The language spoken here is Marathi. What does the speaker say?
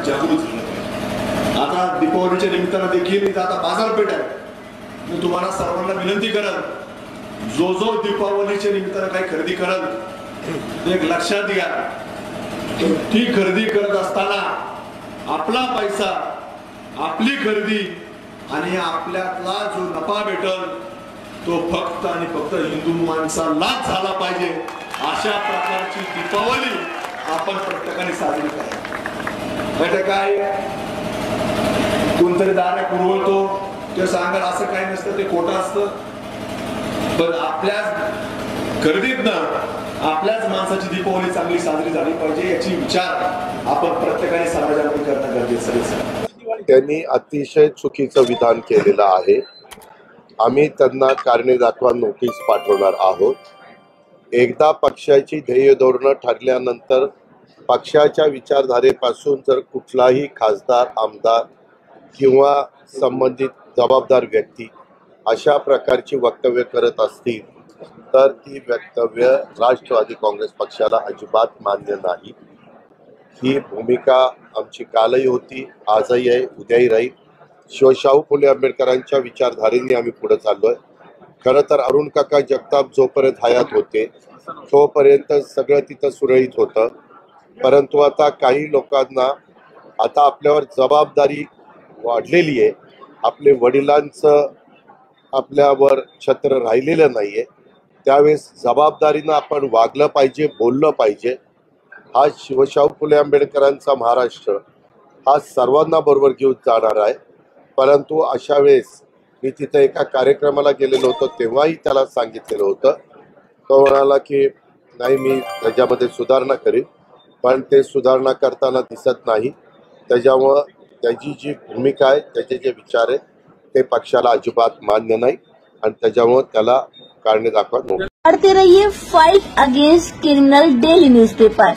जागृत झालं पाहिजे। आता दीपावलीच्या निमित्तानं देखील इथं आता बाजारपेठ आहे, मी तुम्हाला सर्वांना विनंती करत, जो जो दीपावलीच्या निमित्तानं काही खरेदी करत एक लक्षात घ्या, ती खरेदी करत असताना आपला पैसा, आपली खरेदी आणि आपल्यातला जो नफा भेटल तो फक्त आणि फक्त हिंदू माणसालाच झाला पाहिजे। अशा प्रकारची दीपावली आपण प्रत्येकाने साजरी करा। काय कोणतरी दारा कुरवळतो ते सांगाल असं काही नसतं, ते खोटं असतं, पण आपल्याच खरेदीतनं आपल्याच माणसाची दीपावली चांगली साजरी झाली पाहिजे याची विचार आपण प्रत्येकाने सार्वजनिक करणं गरजेचं आहे। त्यांनी अतिशय चुकीचं विधान केलेलं आहे। आम्ही त्यांना कारणे दाखवा नोटीस पाठवणार आहोत। एकदा पक्षाची ध्येय धोरणं ठरल्यानंतर पक्षाच्या विचारधारेपासून जर कुठलाही खासदार, आमदार किंवा संबंधित जबाबदार व्यक्ती अशा प्रकारची वक्तव्य करत असतील तर ती वक्तव्य राष्ट्रवादी काँग्रेस पक्षाला अजिबात मान्य नाही। ही भूमिका आमची कालही होती, आजही आहे, उद्याही राहील। शाहू फुले आंबेडकरांच्या विचारधारेने आम्ही पुढे चाललोय। खरं तर अरुण काका जगताप जोपर्यंत हयात होते तोपर्यंत सगळं तिथं सुरळीत होतं, परंतु आता काही लोकांना आता आपल्यावर जबाबदारी वाढलेली आहे। आपले वडिलांचं आपल्यावर छत्र राहिलेलं नाहीये, त्यावेळेस जबाबदारीनं आपण वागलं पाहिजे, बोललं पाहिजे। हा शाहू फुले आंबेडकरांचा महाराष्ट्र हा सर्वांना बरोबर घेऊन जाणार आहे, परंतु अशा वेळेस मी तिथे एका कार्यक्रमाला गेलेलो होतो तेव्हाही त्याला सांगितलेलं होतं। तो म्हणाला की नाही मी त्याच्यामध्ये सुधारणा करेन, पण ते सुधारणा करताना दिसत नाही। त्याच्यामुळं त्याची जी भूमिका आहे, त्याचे जे विचार आहेत ते पक्षाला अजिबात मान्य नाही आणि त्याच्यामुळं त्याला कारणे दाखवा। पढ़ते रहिए fight against criminal daily newspaper.